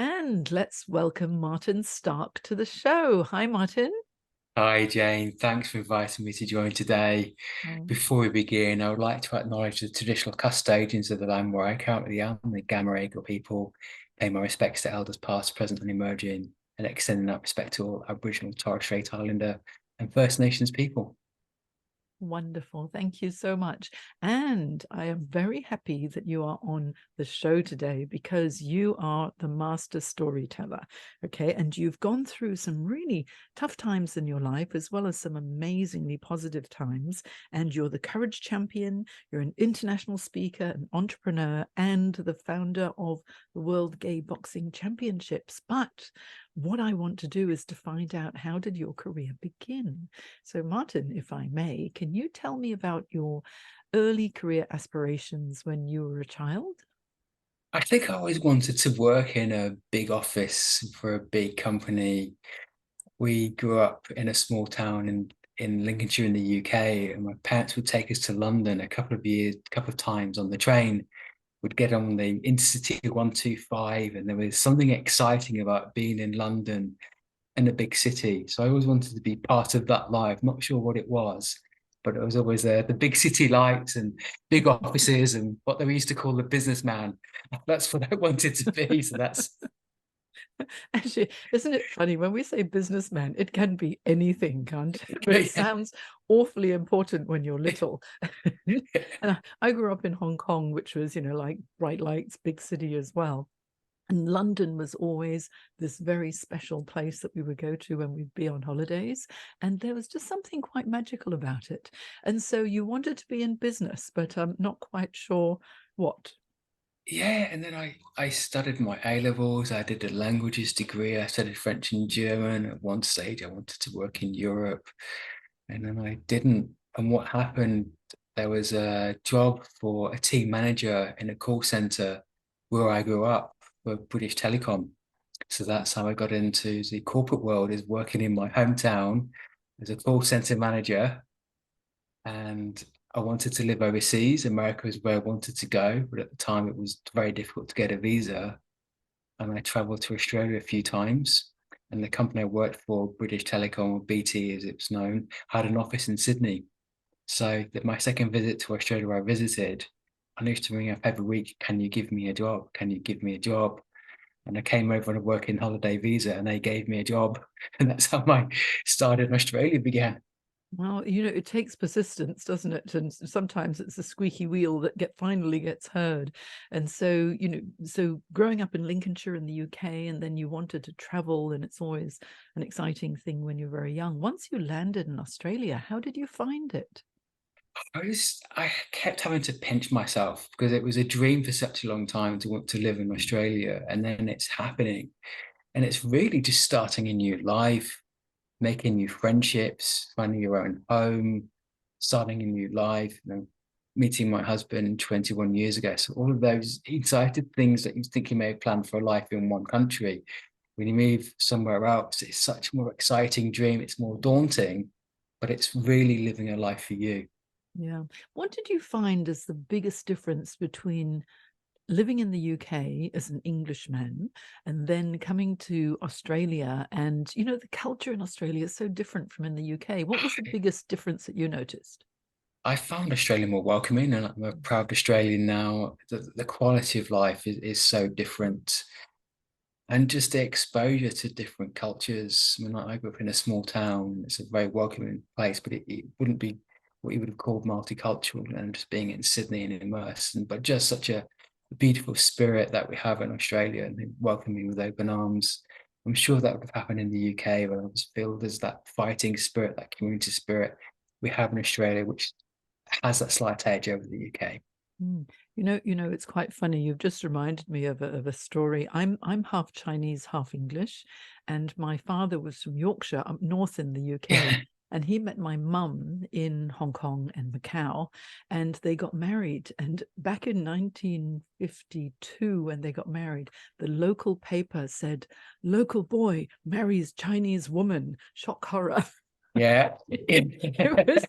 And let's welcome Martin Stark to the show. Hi, Martin. Hi, Jane. Thanks for inviting me to join today. Oh, Before we begin, I would like to acknowledge the traditional custodians of the land where I currently am, the Gamma people. Pay my respects to elders past, present, and emerging, and extending that respect to all Aboriginal, Torres Strait Islander, and First Nations people. wonderful. Thank you so much. And I am very happy that you are on the show today because you are the master storyteller. Okay. And you've gone through some really tough times in your life, as well as some amazingly positive times. And you're the courage champion, you're an international speaker, an entrepreneur, and the founder of the World Gay Boxing Championships. But what I want to do is to find out, how did your career begin? So, Martin, if I may, can you tell me about your early career aspirations when you were a child? I think I always wanted to work in a big office for a big company. We grew up in a small town in Lincolnshire in the UK, and my parents would take us to London a couple of times on the train. Would get on the Intercity 125, and there was something exciting about being in London in a big city. So I always wanted to be part of that life. Not sure what it was, but it was always the big city lights and big offices and what they used to call the businessman. That's what I wanted to be. So that's Actually, isn't it funny when we say businessman, it can be anything, can't it? But it sounds awfully important when you're little. And I grew up in Hong Kong, which was, like bright lights, big city as well. And London was always this very special place that we would go to when we'd be on holidays. And there was just something quite magical about it. And so you wanted to be in business, but I'm not quite sure what. yeah. And then I studied my A levels. I did a languages degree. I studied French and German. At one stage, I wanted to work in Europe, and then I didn't. And what happened? There was a job for a team manager in a call center where I grew up for British Telecom. So that's how I got into the corporate world, is working in my hometown as a call center manager. And I wanted to live overseas. America is where I wanted to go, but at the time it was very difficult to get a visa. And I traveled to Australia a few times. And the company I worked for, British Telecom, or BT as it's known, had an office in Sydney. So that my second visit to Australia, where I visited, I used to ring up every week, can you give me a job? Can you give me a job? And I came over on a working holiday visa and they gave me a job. And that's how my start in Australia began. Well, it takes persistence, doesn't it? And sometimes it's a squeaky wheel that finally gets heard. And so, so growing up in Lincolnshire in the UK, and then you wanted to travel, and it's always an exciting thing when you're very young. Once you landed in Australia, how did you find it? I kept having to pinch myself because it was a dream for such a long time to want to live in Australia. And then it's happening. And it's really just starting a new life, making new friendships, finding your own home, starting a new life, meeting my husband 21 years ago. So all of those excited things that you think you may have planned for a life in one country, when you move somewhere else, it's such a more exciting dream. It's more daunting, but it's really living a life for you. Yeah. What did you find as the biggest difference between living in the UK as an Englishman and then coming to Australia? And, the culture in Australia is so different from in the UK. What was the biggest difference that you noticed? I found Australia more welcoming, and I'm a proud Australian now. The quality of life is so different, and just the exposure to different cultures. I mean, I grew up in a small town. It's a very welcoming place, but it wouldn't be what you would have called multicultural, and just being in Sydney and immersed, but just such a beautiful spirit that we have in Australia, and they welcome me with open arms. I'm sure that would have happened in the UK, but I just feel there's that fighting spirit, that community spirit we have in Australia, which has that slight edge over the UK. Mm. It's quite funny. You've just reminded me of a story. I'm half Chinese, half English, and my father was from Yorkshire, up north in the UK. Yeah. And he met my mum in Hong Kong and Macau, and they got married. And back in 1952, when they got married, the local paper said, "Local boy marries Chinese woman." Shock horror. Yeah. It was,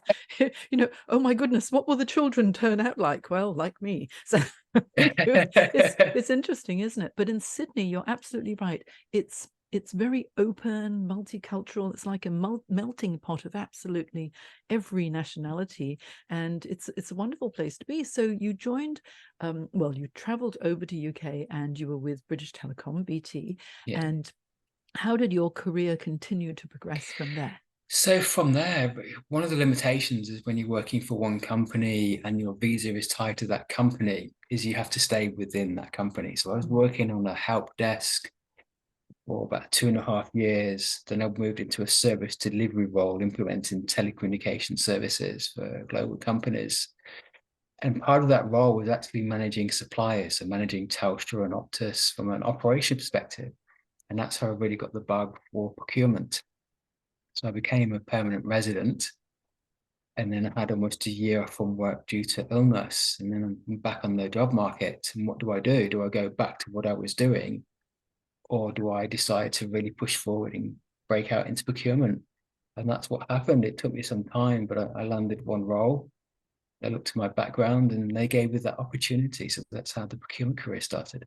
oh my goodness, what will the children turn out like? Well, like me. So it's interesting, isn't it? But in Sydney, you're absolutely right. It's very open, multicultural. It's like a melting pot of absolutely every nationality, and it's a wonderful place to be. So you joined, well, you traveled over to UK, and you were with British Telecom, BT. Yeah. And how did your career continue to progress from there? So from there, one of the limitations is when you're working for one company and your visa is tied to that company, is you have to stay within that company. So I was working on a help desk for about 2.5 years. Then I moved into a service delivery role, implementing telecommunication services for global companies. And part of that role was actually managing suppliers, so managing Telstra and Optus from an operation perspective. And that's how I really got the bug for procurement. So I became a permanent resident, and then I had almost a year off from work due to illness. And then I'm back on the job market. And what do I do? Do I go back to what I was doing, or do I decide to really push forward and break out into procurement? And that's what happened. It took me some time, but I landed one role. They looked at my background and they gave me that opportunity. So that's how the procurement career started.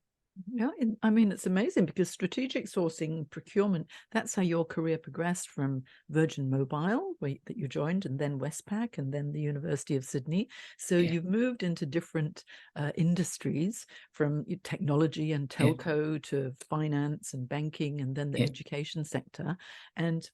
Yeah, I mean, it's amazing because strategic sourcing, procurement, that's how your career progressed from Virgin Mobile, that you joined, and then Westpac, and then the University of Sydney. So Yeah. you've moved into different industries, from technology and Yeah. telco to finance and banking, and then the Yeah. education sector. And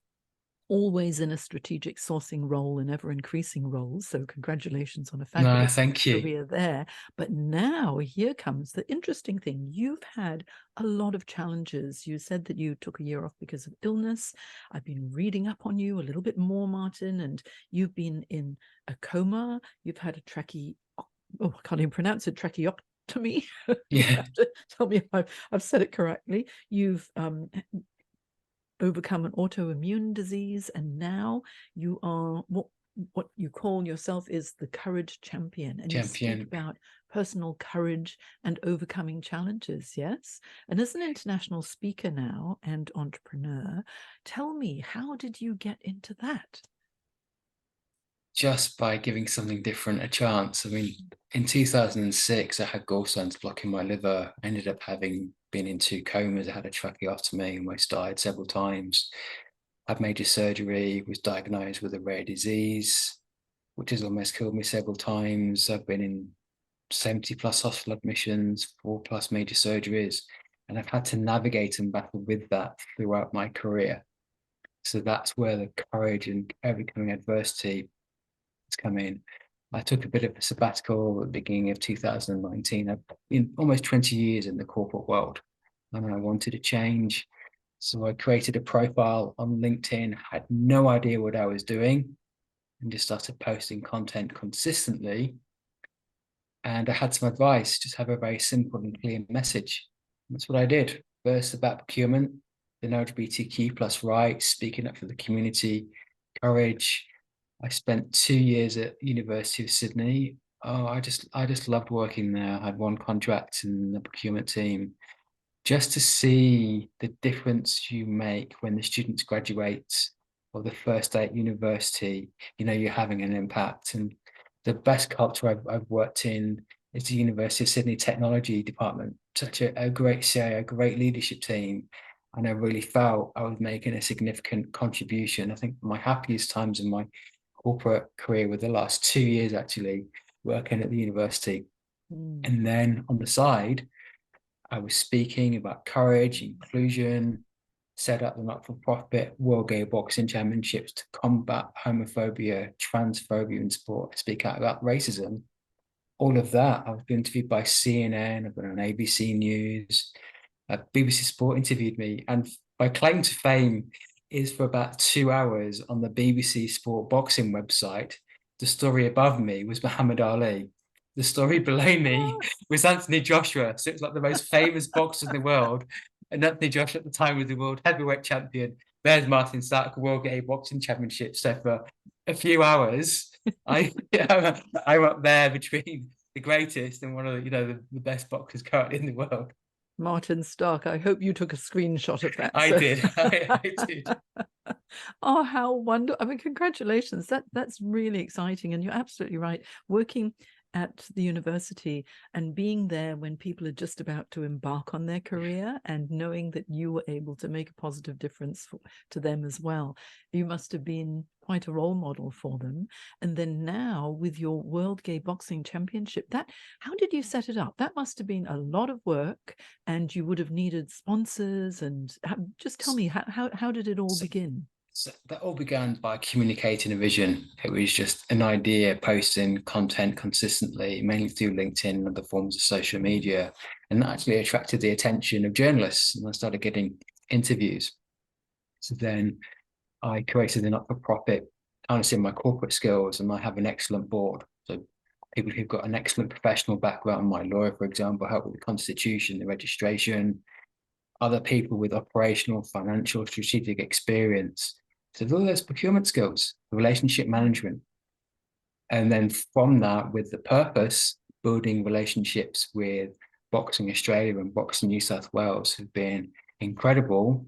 always in a strategic sourcing role and ever increasing roles. So congratulations on a No, fabulous thank you. career there. But now here comes the interesting thing. You've had a lot of challenges. You said that you took a year off because of illness. I've been reading up on you a little bit more, Martin, and you've been in a coma. You've had a I can't even pronounce it, tracheotomy. You Yeah. have to tell me if I've said it correctly. You've overcome an autoimmune disease, and now you are what you call yourself is the courage champion, and you speak Champion. about personal courage and overcoming challenges. Yes, and as an international speaker now and entrepreneur, tell me, how did you get into that? Just by giving something different a chance. I mean, in 2006, I had gallstones blocking my liver. I ended up having been in 2 comas. I had a tracheotomy, almost died several times. Had major surgery, was diagnosed with a rare disease, which has almost killed me several times. I've been in 70 plus hospital admissions, 4+ major surgeries, and I've had to navigate and battle with that throughout my career. So that's where the courage and overcoming adversity come in. I took a bit of a sabbatical at the beginning of 2019. I've been almost 20 years in the corporate world, and I wanted to change. So I created a profile on LinkedIn, had no idea what I was doing, and just started posting content consistently. And I had some advice: just have a very simple and clear message. And that's what I did. First about procurement, then LGBTQ plus rights, speaking up for the community, courage. I spent 2 years at University of Sydney. Oh, I just loved working there. I had one contract in the procurement team. Just to see the difference you make when the students graduate or the first day at university, you're having an impact. And the best culture I've worked in is the University of Sydney Technology Department. Such a great CIO, a great leadership team. And I really felt I was making a significant contribution. I think my happiest times in my corporate career were the last 2 years, actually, working at the university. Mm. And then on the side, I was speaking about courage, inclusion, set up the not-for-profit World Gay Boxing Championships to combat homophobia, transphobia in sport, speak out about racism. All of that. I was interviewed by CNN, I've been on ABC News, BBC Sport interviewed me, and my claim to fame is for about 2 hours on the BBC Sport boxing website. The story above me was Muhammad Ali. The story below me was Anthony Joshua. So it's like the most famous boxer in the world. And Anthony Joshua at the time was the world heavyweight champion. There's Martin Stark, World Gay Boxing Championship. So for a few hours, I'm up there between the greatest and one of the best boxers currently in the world. Martin Stark. I hope you took a screenshot of that. I So. did. I did. Oh, how wonderful. I mean, congratulations. That's really exciting. And you're absolutely right. Working at the university and being there when people are just about to embark on their career and knowing that you were able to make a positive difference to them as well. You must have been quite a role model for them. And then now with your World Gay Boxing Championship, how did you set it up? That must have been a lot of work, and you would have needed sponsors. And just tell me, how did it all begin? So that all began by communicating a vision. It was just an idea, posting content consistently, mainly through LinkedIn and other forms of social media, and that actually attracted the attention of journalists. And I started getting interviews. So then I created a not-for-profit, harnessing my corporate skills, and I have an excellent board. So people who've got an excellent professional background, my lawyer, for example, help with the constitution, the registration, other people with operational, financial, strategic experience. So all those procurement skills, relationship management. And then from that, with the purpose, building relationships with Boxing Australia and Boxing New South Wales have been incredible.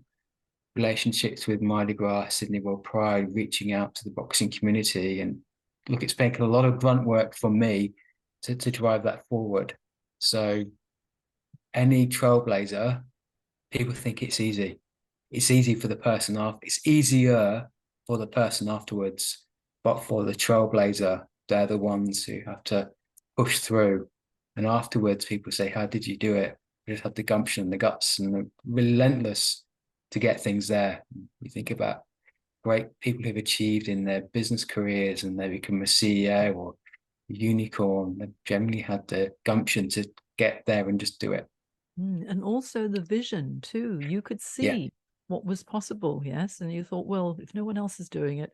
Relationships with Mardi Gras, Sydney World Pride, reaching out to the boxing community. And look, it's taken a lot of grunt work from me to drive that forward. So any trailblazer, people think it's easy. It's easy for the person after. It's easier for the person afterwards, but for the trailblazer, they're the ones who have to push through. And afterwards, people say, "How did you do it?" I just had the gumption, the guts, and the relentless to get things there. You think about great people who've achieved in their business careers, and they become a CEO or a unicorn. They've generally had the gumption to get there and just do it. And also the vision too. You could Yeah. see what was possible, yes? And you thought, well, if no one else is doing it,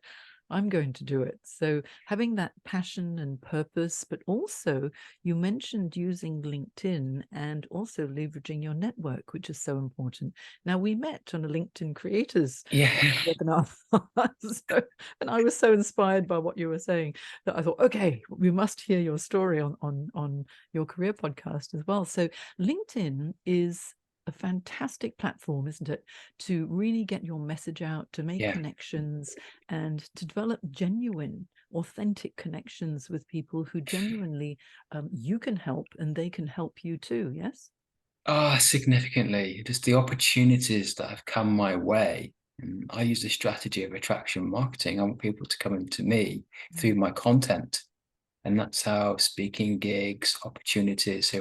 I'm going to do it. So having that passion and purpose, but also you mentioned using LinkedIn and also leveraging your network, which is so important. Now, we met on a LinkedIn creators Yeah. webinar. And I was so inspired by what you were saying that I thought, okay, we must hear your story on your career podcast as well. So LinkedIn is a fantastic platform, isn't it, to really get your message out, to make Yeah. connections, and to develop genuine, authentic connections with people who genuinely you can help and they can help you too. Yes. Significantly. Just the opportunities that have come my way. And I use the strategy of attraction marketing. I want people to come into me through my content. And that's how speaking gigs, opportunities,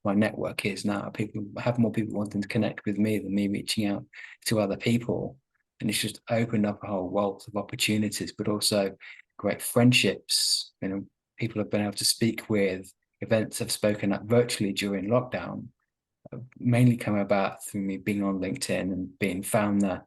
my network is now. People have more people wanting to connect with me than me reaching out to other people. And it's just opened up a whole wealth of opportunities, but also great friendships. People have been able to speak with, events I've spoken at virtually during lockdown mainly come about through me being on LinkedIn and being found there.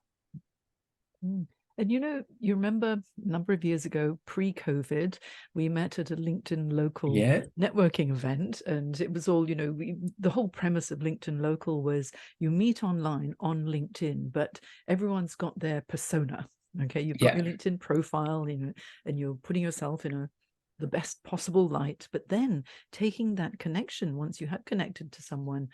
And you remember a number of years ago, pre-COVID, we met at a LinkedIn local Yeah. networking event, and it was all, the whole premise of LinkedIn local was you meet online on LinkedIn, but everyone's got their persona. Okay, you've got Yeah. your LinkedIn profile, and you're putting yourself in the best possible light, but then taking that connection once you have connected to someone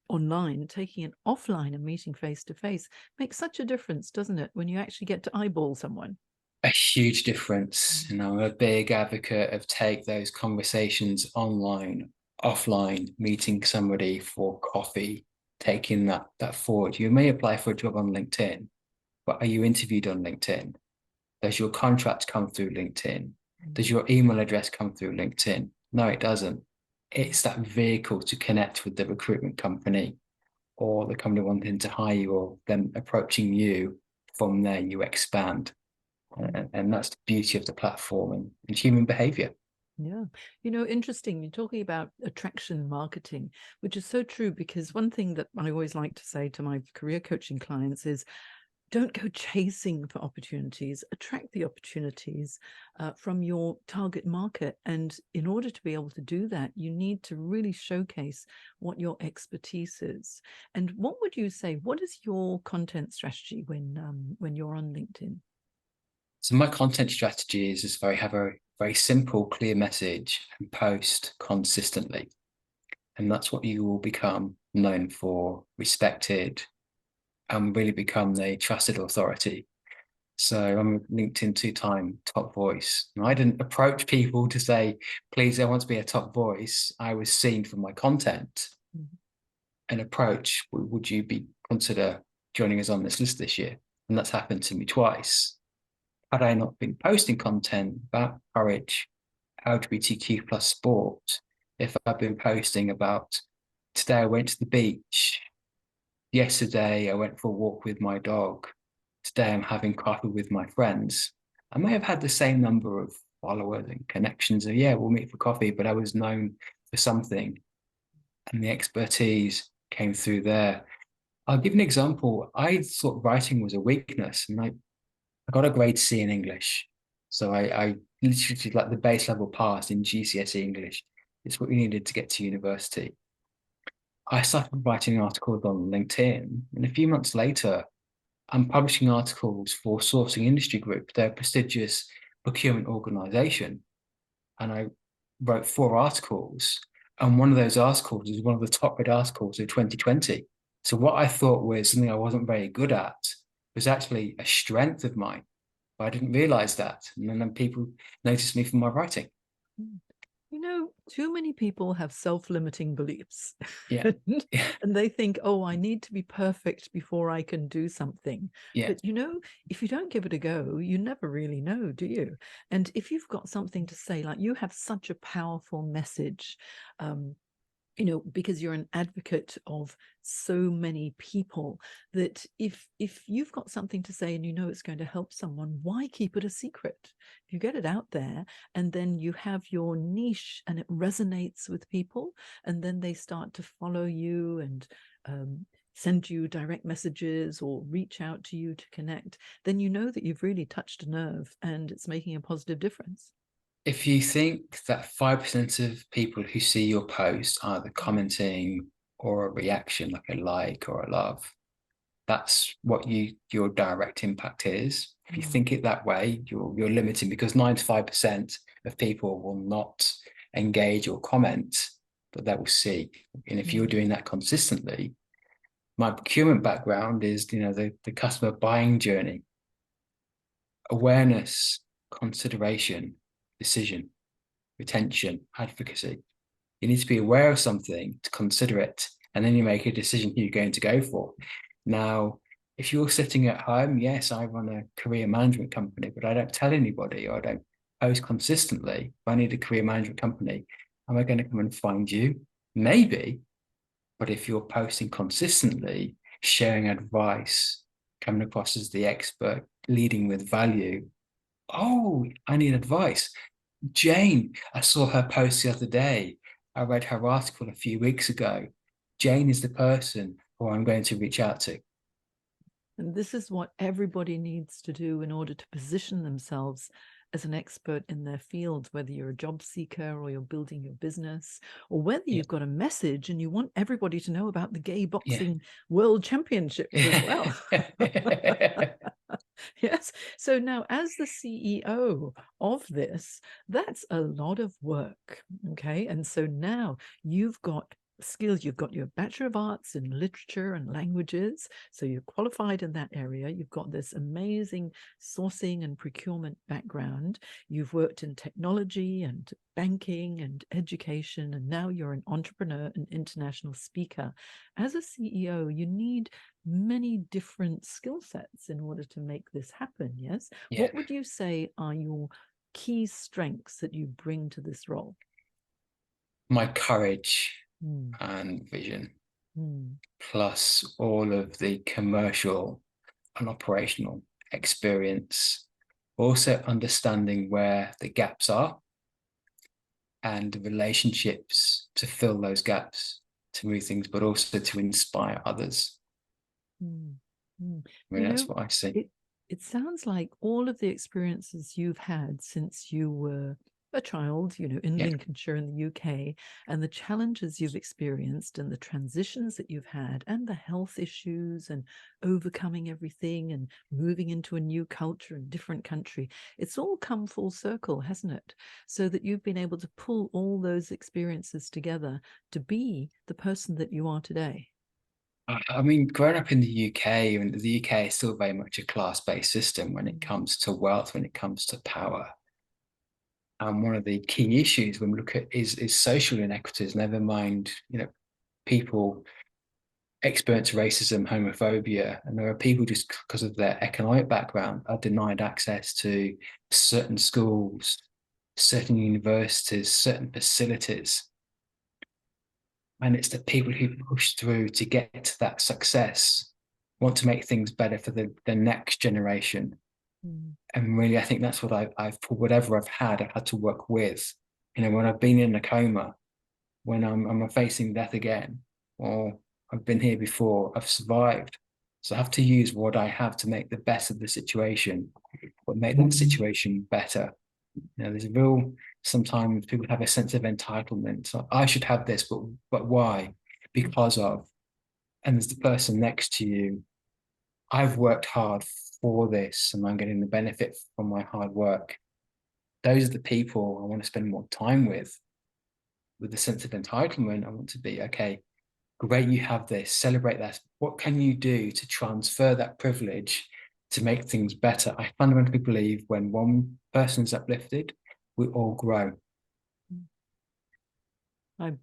online, taking it offline and meeting face to face makes such a difference, doesn't it, when you actually get to eyeball someone? A huge difference. I'm a big advocate of take those conversations online, offline, meeting somebody for coffee, taking that forward. You may apply for a job on LinkedIn, but are you interviewed on LinkedIn? Does your contract come through LinkedIn? Does your email address come through LinkedIn? No, it doesn't. It's that vehicle to connect with the recruitment company or the company wanting to hire you or them approaching you. From there, you expand. And that's the beauty of the platform and human behavior. Yeah. Interesting. You're talking about attraction marketing, which is so true, because one thing that I always like to say to my career coaching clients is don't go chasing for opportunities, attract the opportunities from your target market. And in order to be able to do that, you need to really showcase what your expertise is. And what would you say, what is your content strategy when you're on LinkedIn? So my content strategy is just have a very simple, clear message and post consistently. And that's what you will become known for, respected, and really become the trusted authority. So I'm a LinkedIn 2-time top voice. And I didn't approach people to say, please, I want to be a top voice. I was seen for my content and approach, would you be consider joining us on this list this year? And that's happened to me twice. Had I not been posting content about courage, LGBTQ plus sport, if I've been posting about today I went to the beach, yesterday I went for a walk with my dog, today I'm having coffee with my friends, I may have had the same number of followers and connections. Yeah, we'll meet for coffee, but I was known for something and the expertise came through there. I'll give an example. I thought writing was a weakness, and I got a grade C in English. So I literally did like the base level pass in GCSE English. It's what you needed to get to university. I started writing articles on LinkedIn, and a few months later, I'm publishing articles for Sourcing Industry Group. They're a prestigious procurement organization. And I wrote 4 articles. And one of those articles is one of the top read articles of 2020. So what I thought was something I wasn't very good at was actually a strength of mine. But I didn't realize that. And then people noticed me for my writing. You know, too many people have self-limiting beliefs. Yeah. And they think, oh, I need to be perfect before I can do something. Yeah. But, you know, if you don't give it a go, you never really know, do you? And if you've got something to say, like you have such a powerful message, you know, because you're an advocate of so many people, that if you've got something to say and you know it's going to help someone, why keep it a secret? You get it out there, and then you have your niche and it resonates with people, and then they start to follow you and send you direct messages or reach out to you to connect. Then you know that you've really touched a nerve and it's making a positive difference. If you think that 5% of people who see your post are either commenting or a reaction, like a like or a love, that's what your direct impact is. If you think it that way, you're limiting, because 95% of people will not engage or comment, but they will see. And if you're doing that consistently, my procurement background is, the customer buying journey, awareness, consideration, decision, retention, advocacy. You need to be aware of something to consider it, and then you make a decision who you're going to go for. Now, if you're sitting at home, yes, I run a career management company, but I don't tell anybody, or I don't post consistently. If I need a career management company, am I going to come and find you? Maybe. But if you're posting consistently, sharing advice, coming across as the expert, leading with value, oh, I need advice. Jane, I saw her post the other day. I read her article a few weeks ago. Jane is the person who I'm going to reach out to. And this is what everybody needs to do in order to position themselves as an expert in their field, whether you're a job seeker or you're building your business, or whether you've got a message and you want everybody to know about the gay boxing world championships as well. Yes. So now, as the CEO of this, that's a lot of work. Okay. And so now you've got skills. You've got your Bachelor of Arts in Literature and Languages. So you're qualified in that area. You've got this amazing sourcing and procurement background. You've worked in technology and banking and education, and now you're an entrepreneur and international speaker. As a CEO, you need many different skill sets in order to make this happen. Yes. Yeah. What would you say are your key strengths that you bring to this role? My courage and vision, plus all of the commercial and operational experience, also understanding where the gaps are and the relationships to fill those gaps, to move things, but also to inspire others. That's what I see. It sounds like all of the experiences you've had since you were a child, in Lincolnshire in the UK, and the challenges you've experienced and the transitions that you've had and the health issues and overcoming everything and moving into a new culture and different country, it's all come full circle, hasn't it? So that you've been able to pull all those experiences together to be the person that you are today. I mean, growing up in the UK, and the UK is still very much a class-based system when it Mm, comes to wealth, when it comes to power. And one of the key issues when we look at is social inequities, never mind, people experience racism, homophobia, and there are people just because of their economic background are denied access to certain schools, certain universities, certain facilities. And it's the people who push through to get to that success, want to make things better for the next generation. mm, And really, I think that's what I've for whatever I've had to work with. When I've been in a coma, when I'm facing death again, or I've been here before, I've survived. So I have to use what I have to make the best of the situation, but make that situation better. There's a real, sometimes people have a sense of entitlement. So I should have this, but why? Because of, and there's the person next to you. I've worked hard for this and I'm getting the benefit from my hard work. Those are the people I want to spend more time with the sense of entitlement. I want to be, okay, great, you have this, celebrate that. What can you do to transfer that privilege to make things better? I fundamentally believe when one person is uplifted, we all grow. mm.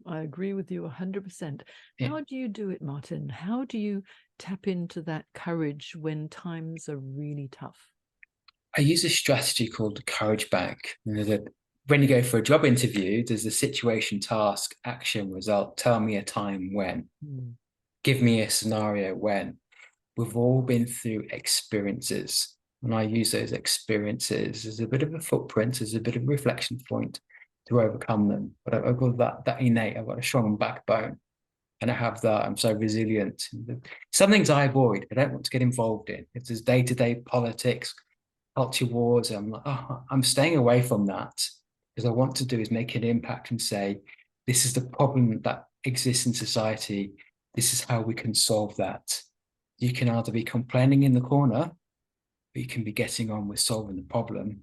I agree with you 100%. Yeah. How do you do it, Martin? How do you tap into that courage when times are really tough? I use a strategy called the courage bank. When you go for a job interview, there's a situation, task, action, result. Tell me a time when. Mm, Give me a scenario when. We've all been through experiences. And I use those experiences as a bit of a footprint, as a bit of a reflection point to overcome them. But I've got that innate, I've got a strong backbone. And I have that. I'm so resilient. Some things I avoid, I don't want to get involved in. If there's day-to-day politics, culture wars, I'm like, oh, I'm staying away from that because I want to do is make an impact and say, this is the problem that exists in society. This is how we can solve that. You can either be complaining in the corner, but you can be getting on with solving the problem.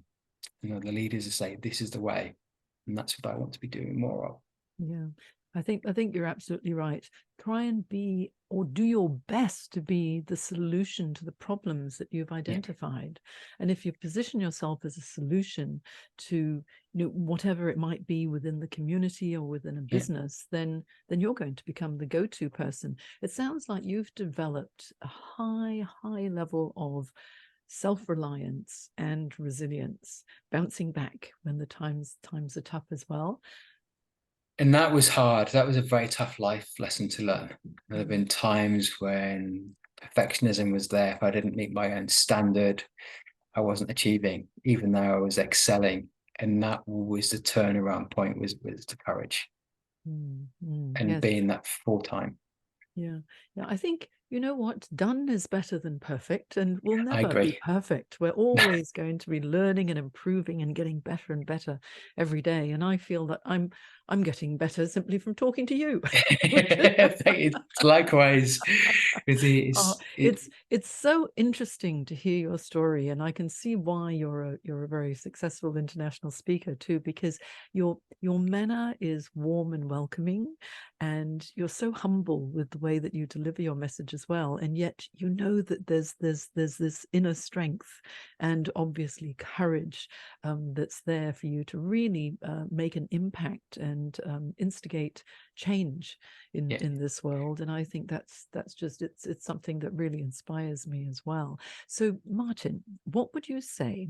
The leaders will say, this is the way. And that's what I want to be doing more of. yeah. I think you're absolutely right. Try and be or do your best to be the solution to the problems that you've Yeah, identified. And if you position yourself as a solution to whatever it might be within the community or within a yeah. business, then you're going to become the go-to person. It sounds like you've developed a high level of self-reliance and resilience, bouncing back when the times are tough as well. And that was hard. That was a very tough life lesson to learn. There have Mm, been times when perfectionism was there. If I didn't meet my own standard, I wasn't achieving, even though I was excelling. And that was the turnaround point was the courage and yes. being that full time. Yeah. Yeah. I think, you know what? Done is better than perfect, and we'll I never be agree. perfect. We're always going to be learning and improving and getting better and better every day. And I feel that I'm getting better simply from talking to you. It's likewise. Oh, it's so interesting to hear your story, and I can see why you're a very successful international speaker too, because your manner is warm and welcoming, and you're so humble with the way that you deliver your message as well. And yet you know that there's this inner strength and obviously courage that's there for you to really make an impact and instigate change Yeah. in this world. And I think that's just it's something that really inspires me as well. So Martin, what would you say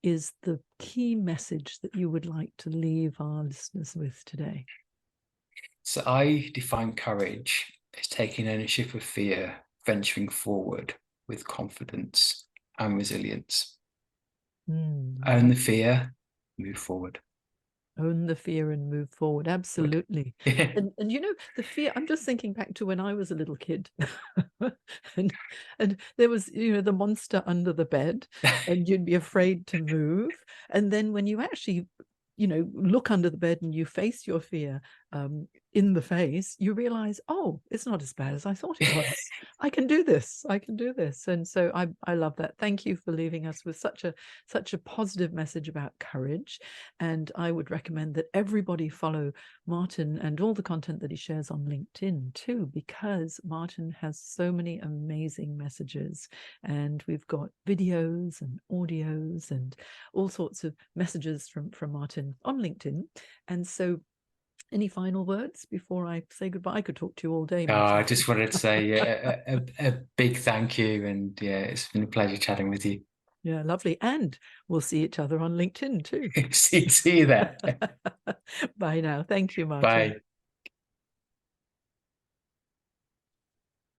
is the key message that you would like to leave our listeners with today? So I define courage as taking ownership of fear, venturing forward with confidence and resilience. Own That the fear, move forward. own the fear and move forward. Good. Absolutely. Yeah. And the fear, I'm just thinking back to when I was a little kid. and and there was, the monster under the bed, and you'd be afraid to move. And then when you actually, look under the bed and you face your fear, in the face, you realize, oh, it's not as bad as I thought it was. I can do this. I can do this. And so I love that. Thank you for leaving us with such a positive message about courage. And I would recommend that everybody follow Martin and all the content that he shares on LinkedIn too, because Martin has so many amazing messages, and we've got videos and audios and all sorts of messages from Martin on LinkedIn. And so, any final words before I say goodbye? I could talk to you all day, Martin. I just wanted to say a big thank you, and yeah, it's been a pleasure chatting with you. Yeah, lovely. And we'll see each other on LinkedIn too. See you there. Bye now. Thank you, Martin. Bye.